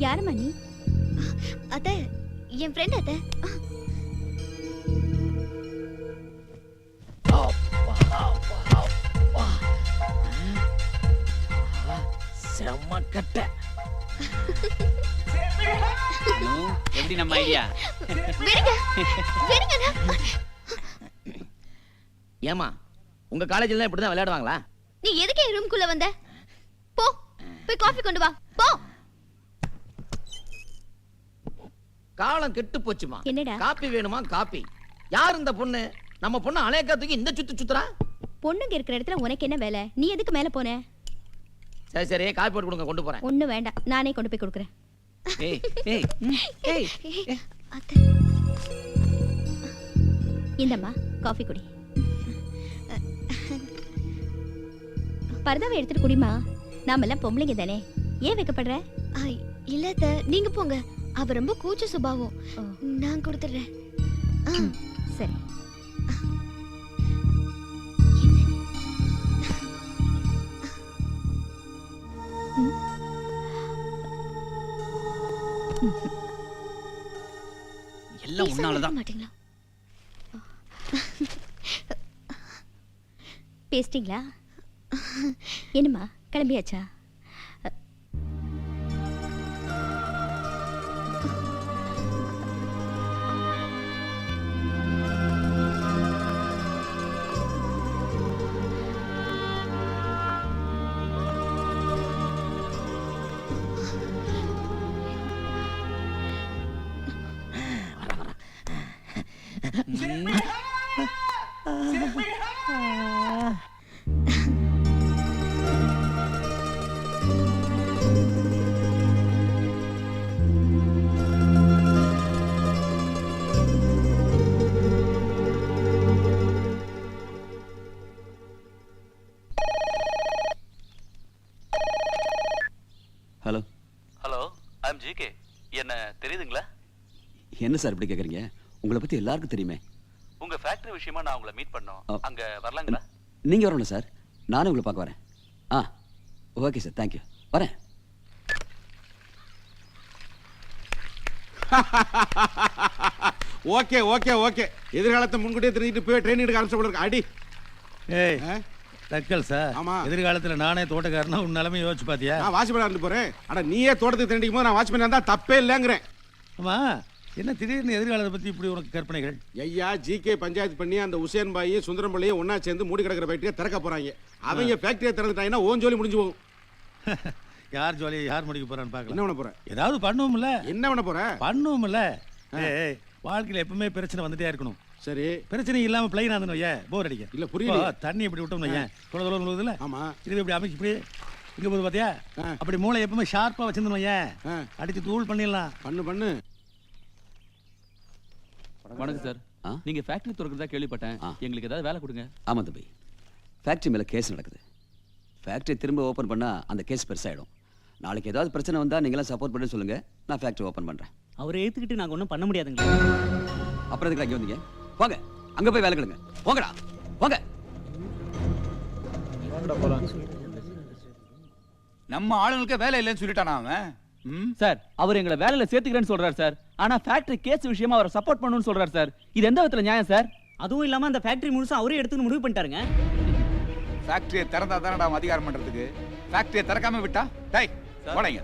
யாரும்மா நீ? அத்தை, என் ஃப்ரெண்ட் அத்தை. செம்மக்கட்ட. எப்படி நம்ம ஐடியா? ஏமா உங்க காலேஜ்ல இப்படிதான் விளையாடுவாங்களா? நீ எதுக்கு என் ரூம்குள்ள வந்த? போ, போய் காஃபி கொண்டு வா. போ. காலம் கெட்டு போச்சுமா. என்னடா? காப்பி வேணுமா? காப்பி. யார் இந்த பொண்ணு? நம்ம பொண்ணு அலையக்கா தூக்கி இந்த சுத்துறா. பொண்ணுங்க இருக்கிற இடத்துல உனக்கு என்ன வேலை? நீ எதுக்கு மேல போன? சரி சரி, காப்பி போட்டு கொடுங்க, கொண்டு போறேன். ஒண்ணு வேண்டாம், நானே கொண்டு போய் கொடுக்குறேன். ஏய் ஏய் ஏய், அத்தை, இந்தம்மா காஃபி குடி. பரதாவை எடுத்துட்டு குடிமா. நாமெல்லாம் பொம்பளைங்க தானே, ஏன் வைக்கப்படுற? இல்ல அத்தை, நீங்க போங்க. அவ ரொம்ப கூச்ச சுபாவம். நான் கொடுத்துறேன். சரி. எல்லாம் உன்னாலதான். மாட்டீங்களா? பேசிட்டீங்களா? என்னம்மா கிளம்பியாச்சா? ஹலோ ஹலோ, ஐ அம் ஜிகே. என்ன தெரியுதுங்களா? என்ன சார் இப்படி கேக்குறீங்க? உங்களை பத்தி எல்லாருக்கும் தெரியுமே. உங்க ஃபேக்டரி விஷயமா நான் உங்களை மீட் பண்ணோம். அங்க வரலாங்களா? நீங்க வரணும் சார், நானே உங்களை பார்க்க வரேன். ஓகே சார், தேங்க்யூ, வரேன். Okay okay okay. எதிர்காலத்தை முன்கூட்டியே தெரிஞ்சுட்டு போய் ட்ரெயின் எடுக்க ஆரம்பிச்ச போல இருக்கு. அடி. ஏய் தக்கல் சார். ஆமா. எதிர்காலத்துல நானே தோட்டக்காரனா உன் நிலைமை யோசிச்சு பாத்தியா? நான் வாட்ச்மேனா இருந்து போறேன். அட நீயே தோட்டத்துக்கு தெரிஞ்சிக்கும் போது நான் வாட்ச்மேனா இருந்தா தப்பே இல்லைங்கிறேன். ஆமா, என்ன திடீர்னு எதிர்காலத்தை பத்தி இப்படி உனக்கு கற்பனைகள்? ஐயா, ஜிகே பஞ்சாயத்து பண்ணி அந்த உசேன் பாயும் சுந்தரம் பிள்ளையும் ஒன்னா சேர்ந்து மூடி கிடக்கிற ஃபேக்டரியை திறக்க போறாங்க. அவங்க ஃபேக்டரியை திறந்துட்டாங்கன்னா ஓன் ஜோலி முடிஞ்சு போகும். யார் ஜோலியை யார் முடிக்க போறான்னு பார்க்கலாம். என்ன பண்ண போற? ஏதாவது பண்ணுவோம்ல. என்ன பண்ண போற? பண்ணுவோம்ல. ஏய், வாழ்க்கையில எப்பவுமே பிரச்சனை வந்துட்டே இருக்கணும். சரி, பிரச்சனை இல்லாம பிளைனா இருந்தோம் ஏன் போர் அடிக்க இல்ல புரியல. தண்ணி இப்படி விட்டோம் ஏன் தொலை தொலை விழுதுல. ஆமா, இது இப்படி அமைச்சு இப்படி இங்க போது பாத்தியா? அப்படி மூளை எப்பவுமே ஷார்ப்பா வச்சிருந்தோம் ஏன் அடிச்சு தூள் பண்ணிடலாம். பண்ணு பண்ணு. வணக்கம் சார். நீங்க ஃபேக்டரி திறக்கிறதா கேள்விப்பட்டேன். எங்களுக்கு ஏதாவது வேலை கொடுங்க. ஆமா தம்பி, ஃபேக்டரி மேல கேஸ் நடக்குது. ஃபேக்டரி திரும்ப ஓபன் பண்ணா அந்த கேஸ் பெருசாயிடும். நாளைக்கு ஏதாவது பிரச்சனை வந்தா நீங்களாம் சப்போர்ட் பண்ணி சொல்லுங்க, நான் ஃபேக்டரி ஓபன் பண்றேன். அவரை ஏத்துக்கிட்டு நாங்க ஒன்றும் பண்ண முடியாதுங்க. அப்புறம் எதுக்கு அங்கே வந்தீங்க? போங்க, அங்க போய் வேலை கெடுங்க. போங்கடா, போங்க. நம்ம ஆளுங்களுக்கு வேலை இல்லைன்னு சொல்லிட்டானா அவன்? சார், அவர் எங்களை வேலையில சேர்த்துக்கிறேன்னு சொல்றாரு சார். ஆனா ஃபேக்டரி கேஸ் விஷயமா அவரை சப்போர்ட் பண்ணணும்னு சொல்றாரு சார். இது எந்த விதத்துல நியாயம் சார்? அதுவும் இல்லாம அந்த ஃபேக்டரி முழுசா அவரே எடுத்துன்னு முடிவு பண்ணிட்டாருங்க. ஃபேக்டரியை திறந்தா தானடா அதிகாரம் பண்றதுக்கு. ஃபேக்டரியை திறக்காம விட்டா டேய் போடங்க.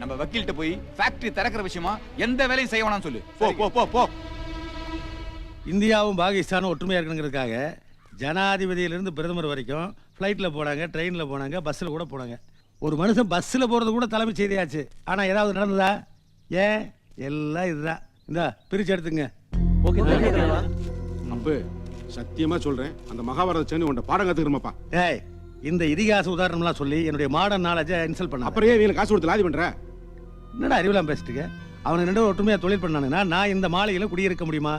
நம்ம வக்கீல்கிட்ட போய் ஃபேக்டரி திறக்கிற விஷயமா எந்த வேலையும் செய்ய வேணாம்னு சொல்லு. போ போ போ போ. இந்தியாவும் பாகிஸ்தானும் ஒற்றுமையா இருக்கணுங்கிறதுக்காக ஜனாதிபதியிலிருந்து பிரதமர் வரைக்கும் ஃப்ளைட்டில் போனாங்க, ட்ரெயினில் போனாங்க, பஸ்ஸில் கூட போனாங்க. ஒரு மனுஷன் பஸ்ஸில் போகிறது கூட தலைமை செய்தியாச்சு. ஆனால் ஏதாவது நடந்ததா? ஏன் எல்லாம் இதுதான். இந்த பிரித்து எடுத்துங்க. அப்பு, சத்தியமா சொல்றேன், அந்த மகாபாரத சேர்ந்து உன்ட பாடம் கத்துக்கிறமாப்பா. ஏய், இந்த இதிகாச உதாரணம்லாம் சொல்லி என்னுடைய மாடர்ன் நாலேஜை இன்சல்ட் பண்ண. அப்புறம் ஏன் காசு கொடுத்து லாதி பண்ற? என்னடா அறிவுலாம் பேசிட்டுங்க? அவனுக்கு ரெண்டு ஒற்றுமையாக தொழில் பண்ணானுங்கன்னா நான் இந்த மாளிகையில் குடியிருக்க முடியுமா?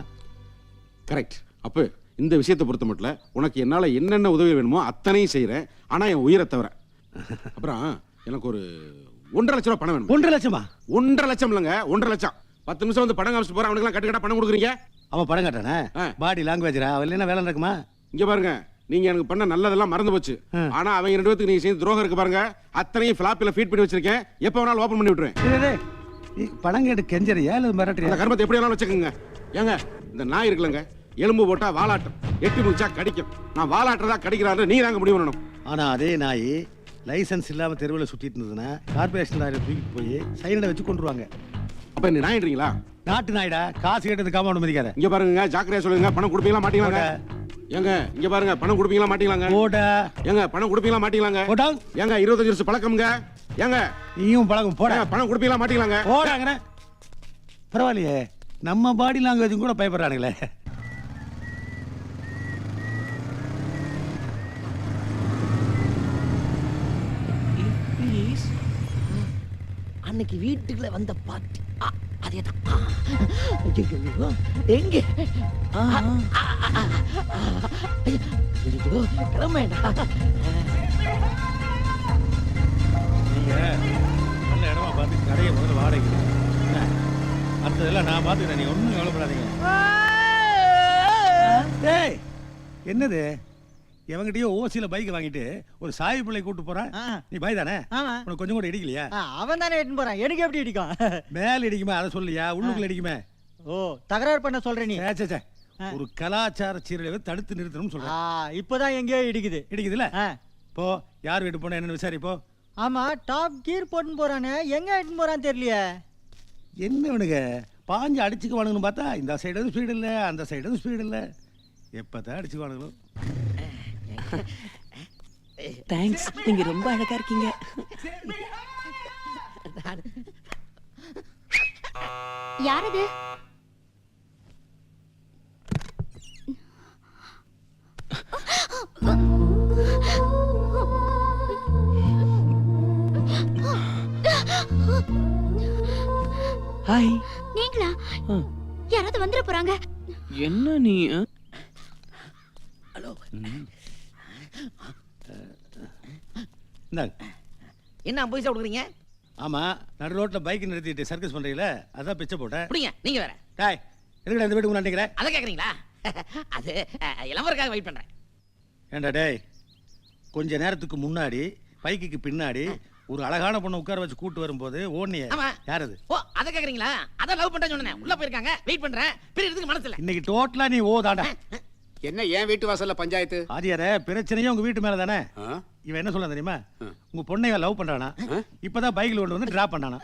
கரெக்ட். அப்போ இந்த விஷயத்தை பொறுத்த மட்டும் உனக்கு என்னால் என்னென்ன உதவி வேணுமோ அத்தனையும் செய்கிறேன். ஆனால் என் உயிரை தவிர. அப்புறம் எனக்கு ஒரு 1.5 லட்சம் ரூபா பணம் வேணும். 1.5 லட்சமா? 1.5 லட்சம் இல்லைங்க, 1.5 லட்சம். 10 நிமிஷம் வந்து படம் காமிச்சு போகிறேன். அவனுக்குலாம் கட்டுக்கட்டா பணம் கொடுக்குறீங்க. அவன் படம் கட்டானே பாடி லாங்குவேஜ்ரா. அவன் என்ன வேலை நடக்குமா? இங்கே பாருங்க, நீங்க எனக்கு பண்ண நல்லதெல்லாம் மறந்து போச்சு. ஆனா அவங்க 2 பேத்துக்கு நீங்க செய்த துரோகம் இருக்கு பாருங்க, அத்தனையும் ஃபிளாப்பில ஃபீட் பண்ணி வச்சிருக்கேன். எப்ப வேணாலும் ஓபன் பண்ணி விட்டுருவேன். டேய், டேய், நீ பணம் கேட்டு கெஞ்சறியா இல்ல மிரட்டுறியா? அந்த கர்மத்தை எப்படி வேணாலும் வச்சுக்கோங்க. ஏங்க இந்த நாய் இருக்குல்லங்க, எலும்பு போட்டா வாலாட்டம், எட்டி முடிச்சா கடிக்கும். நான் வாலாட்டுறதா கடிக்கிறாரு, நீ நாங்க முடிவு பண்ணணும். ஆனா அதே நாய் லைசென்ஸ் இல்லாம தெருவில் சுத்திட்டு இருந்ததுன்னா கார்பரேஷன் லாரியை தூக்கிட்டு போய் சைலண்டை வச்சு கொண்டுருவாங்க. அப்ப என்ன நாயின்றீங்களா? நாட்டு நாய்டா, காசு கேட்டது காம்பவுண்ட் மதிக்காத. இங்க பாருங்க, ஜாக்கிரதையா சொல்லுங்க. பணம் கொடுப்பீங்களா மாட்டீங்களாங்க? ஏங்க இங்க பாருங்க, பணம் கொடுப்பீங்களா மாட்டீங்களாங்க? போடா. ஏங்க பணம் கொடுப்பீங்களா மாட்டீங்களாங்க? போடா. ஏங்க 25 வருஷம் பழக்கம்ங்க. ஏங்க நீயும் பழக்கம் போடா. பணம் கொடுப்பீங்களா மாட்டீங்களாங்க? போடாங்கண்ணே. பரவாயில்லையே, நம்ம பாடி லாங்குவேஜும் கூட பயப்படுறானுங்களே. அன்னைக்கு வீட்டுக்குள்ள வந்த பாட்டி அதேதான். எங்க கிளம்பேண்டா. நீங்க நல்ல இடமா பார்த்து கடையை முதல்ல வாடகை மற்றதெல்லாம் நான் பார்த்துக்கிறேன், நீங்க ஒன்றும் கவலைப்படாதீங்க. டேய், என்னது எவங்கிட்டயோ ஓசியில பைக் வாங்கிட்டு ஒரு சாய் பிள்ளை கூட்டு போறான். நீ பாய் தானே? உனக்கு கொஞ்சம் கூட இடிக்கலையா? அவன் தானே எடுத்து போறான், எனக்கு எப்படி இடிக்கும்? மேல இடிக்குமே அதை சொல்லியா, உள்ளுக்குள்ள இடிக்குமே? ஓ, தகராறு பண்ண சொல்ற நீ? ஒரு கலாச்சார சீரழிவை தடுத்து நிறுத்தணும்னு சொல்றேன். இப்பதான் எங்கேயோ இடிக்குது. இடிக்குதுல? போ, யார் வீட்டு போனா என்னன்னு விசாரிப்போ. ஆமா, டாப் கீர் போட்டுன்னு போறானே, எங்க எடுத்துன்னு போறான்னு தெரியலையே. என்னவனுங்க பாஞ்சு அடிச்சுக்குவானுங்கன்னு பார்த்தா இந்த சைடு ஸ்பீடு இல்லை, அந்த சைடு ஸ்பீடு இல்லை. எப்பதான் அடிச்சுக்குவானுங்களோ. தேங்க்ஸ், நீங்க ரொம்ப அழகா இருக்கீங்க. யாரது? ஹாய். நீங்களா? யாராவது வந்துட போறாங்க. என்ன நீ? ஹலோ. என்ன போய் சாப்பிடுறீங்க? ஆமா, நடு ரோட்ல பைக் நிறுத்திட்டு சர்க்கஸ் பண்றீங்களே, அதான் பிச்சை போட்டேன். அப்படிங்க, நீங்க வேற. டேய், எதுக்குடா இந்த வீட்டுக்கு முன்னாடி நிக்கிறேன்? அதை கேக்குறீங்களா? அது இளவரக்காக வெயிட் பண்றேன். ஏண்டா டேய், கொஞ்ச நேரத்துக்கு முன்னாடி பைக்குக்கு பின்னாடி ஒரு அழகான பொண்ணை உட்கார வச்சு கூட்டு வரும்போது ஓடுனியே, யார் அது? ஓ, அதை கேக்குறீங்களா? அதான் லவ் பண்றேன்னு சொன்னேன். உள்ள போயிருக்காங்க, வெயிட் பண்றேன். பிரியறதுக்கு மனசு இல்ல. இன்னைக்கு டோட்டலா நீ ஓ தாண்டா. என்ன ஏன் வீட்டு வாசல்ல பஞ்சாயத்து? ஆதியாரே, பிரச்சனையே உங்க வீட்டு மேல தானே. இவன் என்ன சொல்ல தெரியுமா, உங்க பொண்ணை லவ் பண்றானா, இப்பதான் பைக்ல கொண்டு வந்து டிராப் பண்ணானா.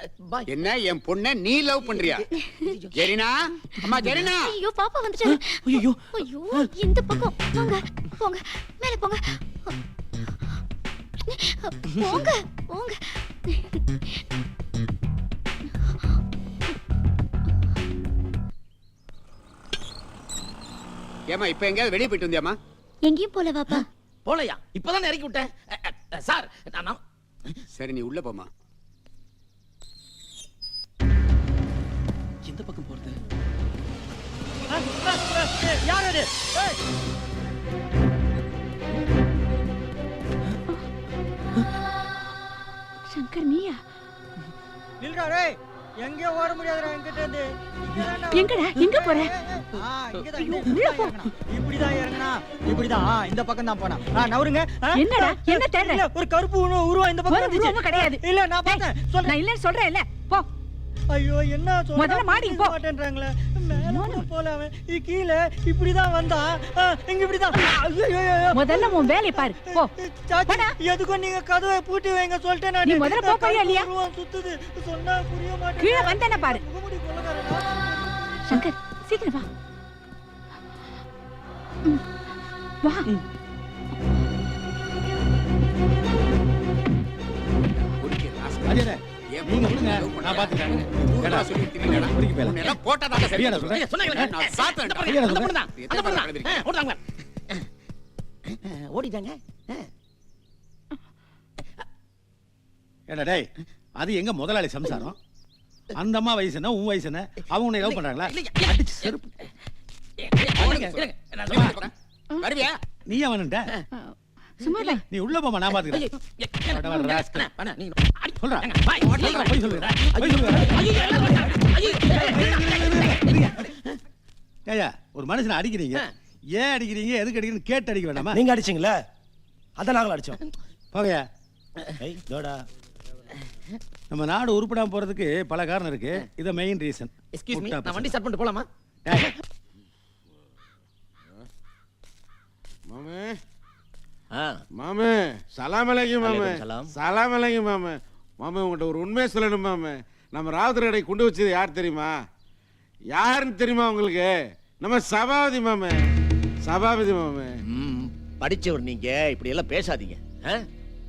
என்ன என் பொண்ணை நீ லவ் பண்றியா? ஜெரினா, அம்மா ஜெரினா. ஐயோ, பாப்பா வந்துட்டாரு. ஐயோ ஐயோ, இந்த பக்கம் போங்க, போங்க, மேல போங்க, போங்க, போங்க. ஏமா இப்ப எங்கயாவது வெளியே போயிட்டு வந்தியாமா? எங்கேயும் போல வாப்பா. போலையா? இப்பதான் இறக்கி விட்டேன் சார். சரி, நீ உள்ள போமா. எந்த பக்கம் போறது? யார் அது? சங்கர், நீயா? நில்றா டேய், எங்கேயோ ஓட முடியாதுடா என்கிட்ட இருந்து. எங்கடா? எங்க போற? இப்படிதான் இறங்கினா, இப்படிதான் இந்த பக்கம் தான் போனா. நவருங்க. என்னடா? என்ன தேடுற? ஒரு கருப்பு உருவம் இந்த பக்கம் ஒரு உருவமும் கிடையாது. இல்ல, நான் பார்த்தேன். சொல்ல நான் இல்லன்னு சொல்றேன் இல்ல. போ. ஐயோ, என்ன சொல்ற? முதல்ல மாடிக்கு போ. மாட்டேன்றாங்களே. மேல போல அவன் கீழே இப்படிதான் வந்தா, இங்க இப்படிதான். முதல்ல உன் வேலையை பாரு. போ. சாச்சி, எதுக்கும் நீங்க கதவை பூட்டி வைங்க சொல்லிட்டேன் நான். நீ முதல்ல போ, போறியா இல்லையா? சுத்துது, சொன்னா புரிய மாட்டேன். கீழே வந்தேன பாரு. சங்கர், சீக்கிரம் வா. வா. ஆதியாரே, நீங்க விடுங்க, நான் பாத்துக்கிறேன். ஏடா சொல்லிட்டீங்களா? குடிக்கு மேல எல்லாம் போட்டதாங்க சரியா சொல்றேன். சொன்னீங்களே, நான் சாத்தேன். ஓடிட்டாங்க. ஏடா டேய், அது எங்க முதலாளி சம்சாரம்? அந்த அம்மா வயசு என்ன, உன் வயசு என்ன? அவங்க உன்னை லவ் பண்றாங்களா? அடிச்சு செருப்பு. வருவியா? நீ அவன்ட்ட சும்மா இல்ல. நீ உள்ள போமா, நான் பாத்துக்கிறேன். சொல்றா, போய் சொல்லுடா. ஏய்யா, ஒரு மனுஷனை அடிக்கிறீங்க, ஏன் அடிக்கிறீங்க எதுக்கு அடிக்கிறீங்கன்னு கேட்டு அடிக்க வேண்டாமா? நீங்க அடிச்சீங்களா? அதான் நாங்களும் அடிச்சோம். போங்கயா. ஏய் தோடா. நம்ம நாடு உருப்படாம போறதுக்கு பல காரணம் இருக்கு. இத மெயின் ரீசன். எக்ஸ்கியூஸ் மீ, நான் வண்டி ஸ்டார்ட் பண்ணிட்டு போலாமா? மாமே ஆ, மாமே சலாம் அலைக்கும் மாமே. அலைக்கும் சலாம். சலாம் அலைக்கும் மாமே. மாமே உங்கள்கிட்ட ஒரு உண்மையை சொல்லணும் மாமே. நம்ம ராவுத்தர் கடை கொண்டு வச்சது யார் தெரியுமா? யாருன்னு தெரியுமா உங்களுக்கு? நம்ம சபாபதி மாமே. சபாபதி மாமே. படிச்சவர் நீங்க இப்படி எல்லாம் பேசாதீங்க.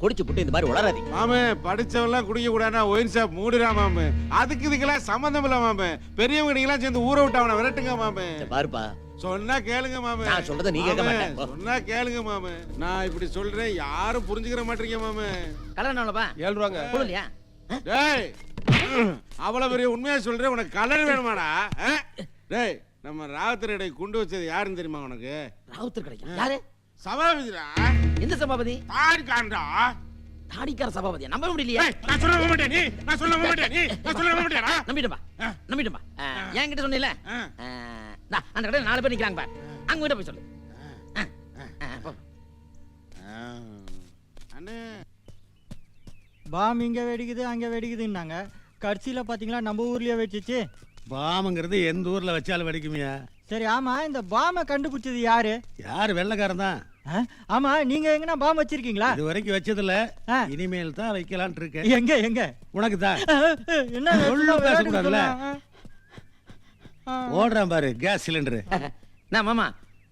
குடிச்சு புட்டு இந்த மாதிரி உளராதீங்க. மாமே படிச்சவெல்லாம் குடிக்க கூடாதுன்னா ஒயின் ஷாப் மூடுறா மாமே. அதுக்கு இதுக்கெல்லாம் சம்மந்தம் இல்ல மாமே. பெரியவங்க நீங்களாம் சேர்ந்து ஊரை விட்டு அவனை விரட்டுங்க மாமே. பாருப்பா, சொன்னா கேளுங்க மாமே. நான் சொல்றத நீ கேட்க மாமே, மாட்டேன். சொன்னா கேளுங்க மாமே. நான் இப்படி சொல்றேன் யாரும் புரிஞ்சுக்கிற மாட்டீங்க மாமே. கலர் எவ்வளோப்பா? 7 ரூபாங்க. போடலையா? டேய் அவ்வளவு பெரிய உண்மையா சொல்றேன், உனக்கு கலர் வேணுமாடா? டேய் நம்ம ராவுத்தர் கடை கொண்டு வச்சது யாருன்னு தெரியுமா உனக்கு? ராவுத்தர் கிடைக்கும். யாரு? சபாபதிடா. எந்த சபாபதி? தாடிக்காரன்டா. தாடிக்கார சபாபதியா? நம்ப முடியலையா? நான் சொல்ல மாட்டேன் நீ. நான் சொல்ல மாட்டேன் நீ. நான் சொல்ல மாட்டேடா. நம்பிட்டப்பா, நம்பிட்டப்பா. என்கிட்ட சொன்னீல, அந்த கடையில் 4 பேர் நிக்கிறாங்க பார், அங்க கிட்ட போய் சொல்லு. போ. அண்ணே பாம் இங்க வெடிக்குது அங்க வெடிக்குதுன்னாங்க. கடைசியில பாத்தீங்களா நம்ம ஊர்லயே வெடிச்சிச்சு. பாம்புங்கிறது எந்த ஊர்ல வச்சாலும் வெடிக்குமியா? சரி ஆமா, இந்த பாமை கண்டுபிடிச்சது யாரு? யாரு? வெள்ளைக்காரன் தான். ஆமா, நீங்க எங்கனா பாம் வச்சிருக்கீங்களா? இது வரைக்கும் வச்சதில்ல. இனிமேல் தான் வைக்கலாம்னு இருக்கேன். எங்க எங்க? உனக்கு தான். என்ன ஒண்ணும் பேசக்கூடாதுல்ல. ஓடுறான் பாரு கேஸ் சிலிண்டர். நான் மாமா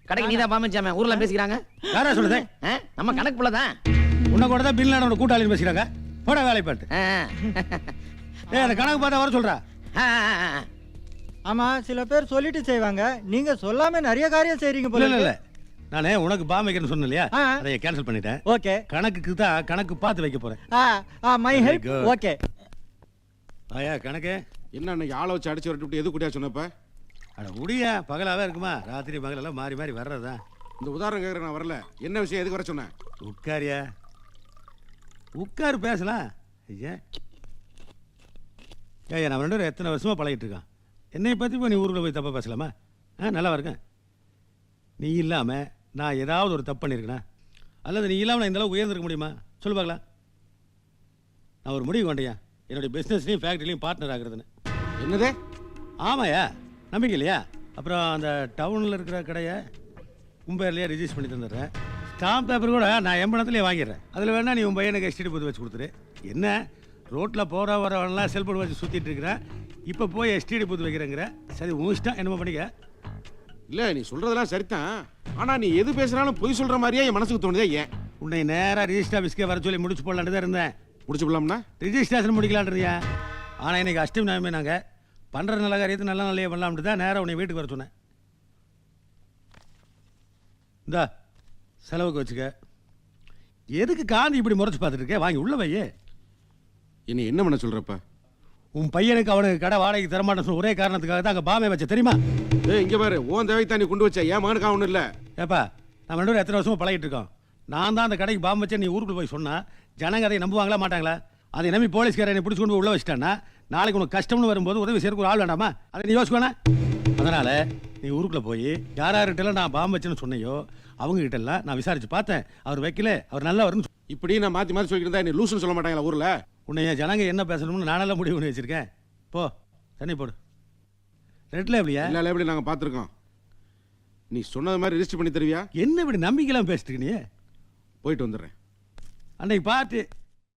கடைக்கு நீதான் பாமச்சாம ஊர்ல பேசிக்கிறாங்க. யாரா சொல்லுது? நம்ம கணக்கு புள்ளதான். உன்னை கூட தான் பில்லான கூட்டாளி பேசிக்கிறாங்க. போட வேலை பாட்டு. அந்த கணக்கு பார்த்தா வர சொல்றா. ஆமா, சில பேர் சொல்லிட்டு செய்வாங்க. நீங்க சொல்லாம நிறைய காரியம் செய்றீங்க போல. இல்ல இல்ல, நானே உனக்கு பாம் வைக்கிறேன்னு சொன்னேன் இல்லையா, அதை கேன்சல் பண்ணிட்டேன். ஓகே, கணக்குக்கு தான் கணக்கு பார்த்து வைக்க போறேன். My help. ஓகே. ஆயா கணக்கு என்ன அன்னைக்கு ஆளை வச்சு அடிச்சு வரட்டு எது குட்டியா சொன்னப்ப? அட முடியா, பகலாவே இருக்குமா? ராத்திரி பகலெல்லாம் மாறி மாறி வர்றதா? இந்த உதாரணம் கேட்கறேன், நான் வரல. என்ன விஷயம், எதுக்கு வர சொன்னேன்? உட்காரியா, உட்காரு பேசலாம். ஐயா ஏய்யா, நான் 2 பேரும் எத்தனை வருஷமா பழகிட்டு இருக்கான். என்னை பற்றி இப்போ நீ ஊருக்குள்ள போய் தப்பாக பேசலாமா? நல்லா இருக்கேன். நீ இல்லாமல் நான் ஏதாவது ஒரு தப்பு பண்ணியிருக்கேனா? அல்லது நீ இல்லாமல் நான் இந்தளவுக்கு உயர்ந்திருக்க முடியுமா? சொல்லு பார்க்கலாம். நான் ஒரு முடிவு கொண்டேயா, என்னுடைய பிஸ்னஸ்லையும் ஃபேக்ட்ரிலையும் பார்ட்னர் ஆகுறதுன்னு. என்னது? ஆமாயா, நம்பிக்கை இல்லையா? அப்புறம் அந்த டவுனில் இருக்கிற கடையை உன் பேர்லையே ரிஜிஸ்டர் பண்ணி தந்துடுறேன். ஸ்டாம்ப் பேப்பர் கூட நான் என் பணத்துலேயே வாங்கிடுறேன். அதில் வேணா நீ உன் பையனுக்கு எஸ்டிடி போட்டு வச்சு கொடுத்துரு. என்ன ரோட்டில் போகிற வரவெல்லாம் செல்போன் வச்சு சுற்றிட்டு இருக்கிறேன், இப்போ போய் எஸ்டிடி பூத்து வைக்கிறேங்கிற? சரி ஊசிட்டான், என்னமோ பண்ணிக்க. இல்லை நீ சொல்கிறதெல்லாம் சரிதான். ஆனால் நீ எது பேசுனாலும் பொய் சொல்கிற மாதிரியே என் மனசுக்கு தோணுதே. ஏன்? உன்னை நேராக ரிஜிஸ்டர் ஆஃபீஸ்க்கே வர சொல்லி முடிச்சு போடலான்னு தான் இருந்தேன். முடிச்சு போடலாம்னா? ரிஜிஸ்ட்ரேஷன் முடிக்கலான்றியா? ஆனால் இன்னைக்கு அஷ்டமி நாமே நாங்கள் பண்ணுற நல்ல காரியத்தை நல்ல நல்லையே பண்ணலாம்ட்டு தான் நேராக உன்னை வீட்டுக்கு வர சொன்னேன். இந்தா செலவுக்கு வச்சுக்க. எதுக்கு காந்தி இப்படி முறைச்சு பார்த்துட்டு இருக்க? வாங்கி உள்ள வையே. என்னை என்ன பண்ண சொல்கிறப்ப? உன் பையனுக்கு அவனுக்கு கடை வாடகைக்கு தரமாட்டேன்னு சொல்ல ஒரே காரணத்துக்காக தான் அங்கே பாமே வச்ச, தெரியுமா? இங்கே பாரு, ஓன் தேவைக்கு தான் நீ கொண்டு வச்ச. ஏன் மகனுக்கு ஒன்றும் இல்லை. ஏப்பா, நம்ம 2 பேரும் எத்தனை வருஷமா பழகிட்டு இருக்கோம். நான் தான் அந்த கடைக்கு பாம்பு வச்சேன் நீ ஊருக்குள்ள போய் சொன்னா ஜனங்க அதை நம்புவாங்களா மாட்டாங்களா? அதை நம்பி போலீஸ்காரன் என்னை பிடிச்சி கொண்டு உள்ள வச்சிட்டான்னா நாளைக்கு உனக்கு கஷ்டம்னு வரும்போது உதவி செய்யறதுக்கு ஒரு ஆள் வேண்டாமா? அதை நீ யோசிக்கணா? அதனால நீ ஊருக்குள்ள போய் யார்கிட்டலாம் நான் பாம்பு வச்சேன்னு சொன்னையோ அவங்க கிட்டலாம் நான் விசாரிச்சு பார்த்தேன். அவர் வைக்கல, அவர் நல்லா வரும்னு. இப்படி நான் மாற்றி மாற்றி சொல்லிட்டு இருந்தா நீ லூசுன்னு சொல்ல மாட்டாங்களா ஊரில்? உன்னை என் ஜனங்க என்ன பேசணும்னு நானெல்லாம் முடிவு பண்ணி வச்சிருக்கேன். போ தண்ணி போடு. ரெட்ல எப்படியா? இல்லை எப்படி நாங்கள் பார்த்துருக்கோம். நீ சொன்னது மாதிரி ரிஜிஸ்டர் பண்ணி தருவியா? என்ன இப்படி நம்பிக்கைலாம் பேசிட்டு நீ? போயிட்டு வந்துடுறேன். அன்னைக்கு பார்த்து